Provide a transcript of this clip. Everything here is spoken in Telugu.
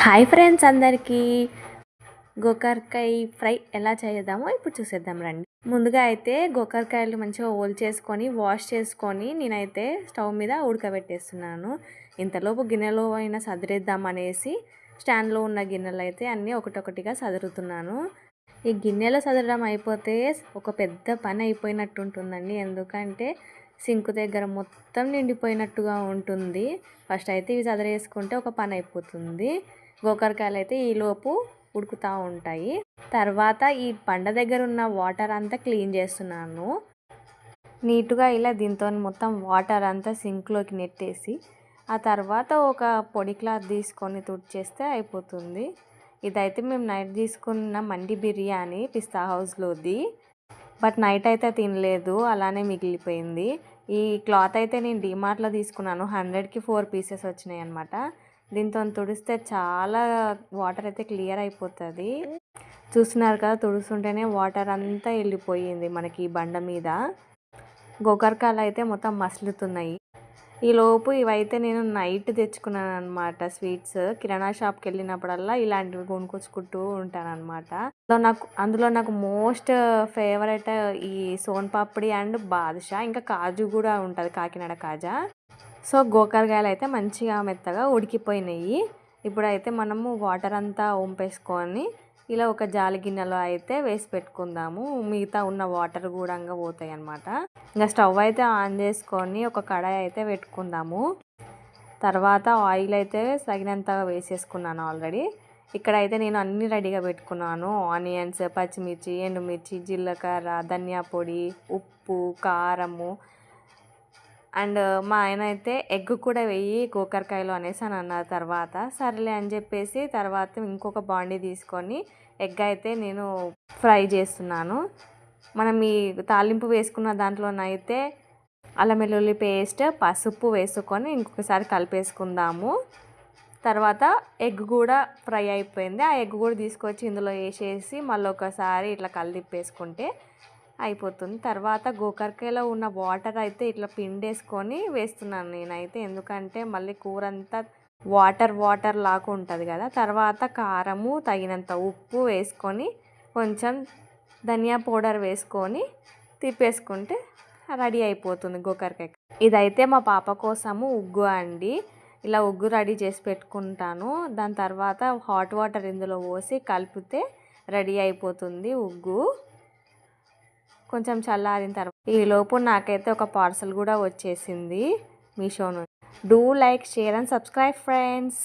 హాయ్ ఫ్రెండ్స్ అందరికీ గోకరకాయ ఫ్రై ఎలా చేద్దామో ఇప్పుడు చూసేద్దాం రండి. ముందుగా అయితే గోకరకాయలు మంచిగా చేసుకొని వాష్ చేసుకొని నేనైతే స్టవ్ మీద ఉడకబెట్టేస్తున్నాను. ఇంతలోపు గిన్నెలో అయినా సదిరేద్దాం అనేసి స్టాండ్లో ఉన్న గిన్నెలు అయితే అన్నీ ఒకటొకటిగా సదురుతున్నాను. ఈ గిన్నెలో సదరడం అయిపోతే ఒక పెద్ద పని అయిపోయినట్టు ఉంటుందండి. ఎందుకంటే సింక్ దగ్గర మొత్తం నిండిపోయినట్టుగా ఉంటుంది. ఫస్ట్ అయితే ఇవి సదిరేసుకుంటే ఒక పని అయిపోతుంది. గోకరకాయలు అయితే ఈలోపు ఉడుకుతూ ఉంటాయి. తర్వాత ఈ పండ దగ్గర ఉన్న వాటర్ అంతా క్లీన్ చేస్తున్నాను. నీట్గా ఇలా దీంతో మొత్తం వాటర్ అంతా సింక్లోకి నెట్టేసి ఆ తర్వాత ఒక పొడి క్లాత్ తీసుకొని తుడిచేస్తే అయిపోతుంది. ఇదైతే మేము నైట్ తీసుకున్న మండి బిర్యానీ పిస్తా హౌస్లోది. బట్ నైట్ అయితే తినలేదు, అలానే మిగిలిపోయింది. ఈ క్లాత్ అయితే నేను డిమార్ట్లో తీసుకున్నాను. 100కి 4 పీసెస్ వచ్చినాయి అనమాట. దీంతో తుడిస్తే చాలా వాటర్ అయితే క్లియర్ అయిపోతుంది. చూస్తున్నారు కదా, తుడుస్తుంటేనే వాటర్ అంతా వెళ్ళిపోయింది మనకి ఈ బండ మీద. గోకరకాయలు అయితే మొత్తం మసులుతున్నాయి. ఈలోపు ఇవైతే నేను నైట్ తెచ్చుకున్నాను అనమాట. స్వీట్స్ కిరాణా షాప్కి వెళ్ళినప్పుడల్లా ఇలాంటివి కొనుక్కొచ్చుకుంటూ ఉంటాను అనమాట. అందులో నాకు మోస్ట్ ఫేవరెట్ ఈ సోన్ పాపిడి అండ్ బాదుషా, ఇంకా కాజు కూడా ఉంటుంది, కాకినాడ కాజా. సో గోకరకాయలు అయితే మంచిగా మెత్తగా ఉడికిపోయినాయి. ఇప్పుడైతే మనము వాటర్ అంతా వంపేసుకొని ఇలా ఒక జాలి గిన్నెలో అయితే వేసి పెట్టుకుందాము. మిగతా ఉన్న వాటర్ కూడా పోతాయి అన్నమాట. ఇంకా స్టవ్ అయితే ఆన్ చేసుకొని ఒక కడాయి అయితే పెట్టుకుందాము. తర్వాత ఆయిల్ అయితే తగినంతగా వేసేసుకున్నాను ఆల్రెడీ. ఇక్కడైతే నేను అన్నీ రెడీగా పెట్టుకున్నాను. ఆనియన్స్, పచ్చిమిర్చి, ఎండుమిర్చి, జీలకర్ర, ధనియా పొడి, ఉప్పు, కారము. అండ్ మా ఆయన అయితే ఎగ్ కూడా వెయ్యి గోకరకాయలో అనేసి అని అన్నారు. తర్వాత సరేలే అని చెప్పేసి తర్వాత ఇంకొక బాండీ తీసుకొని ఎగ్ అయితే నేను ఫ్రై చేస్తున్నాను. మనం ఈ తాలింపు వేసుకున్న దాంట్లోనైతే అల్లం వెల్లుల్లి పేస్ట్, పసుపు వేసుకొని ఇంకొకసారి కలిపేసుకుందాము. తర్వాత ఎగ్ కూడా ఫ్రై అయిపోయింది. ఆ ఎగ్ కూడా తీసుకొచ్చి ఇందులో వేసేసి మళ్ళీ ఒకసారి ఇట్లా కలిపేసుకుంటే అయిపోతుంది. తర్వాత గోకరకాయలో ఉన్న వాటర్ అయితే ఇట్లా పిండేసుకొని వేస్తున్నాను నేనైతే. ఎందుకంటే మళ్ళీ కూర అంతా వాటర్ లాగా ఉంటుంది కదా. తర్వాత కారము, తగినంత ఉప్పు వేసుకొని కొంచెం ధనియా పౌడర్ వేసుకొని తిప్పేసుకుంటే రెడీ అయిపోతుంది గోకరకాయ. ఇదైతే మా పాప కోసము ఉగ్గు అండి. ఇలా ఉగ్గు రెడీ చేసి పెట్టుకుంటాను. దాని తర్వాత హాట్ వాటర్ ఇందులో పోసి కలిపితే రెడీ అయిపోతుంది ఉగ్గు. కొంచెం చల్లారిన తర్వాత ఈలోపు నాకైతే ఒక పార్సల్ కూడా వచ్చేసింది మీషో నుంచి. Do like, share and subscribe friends.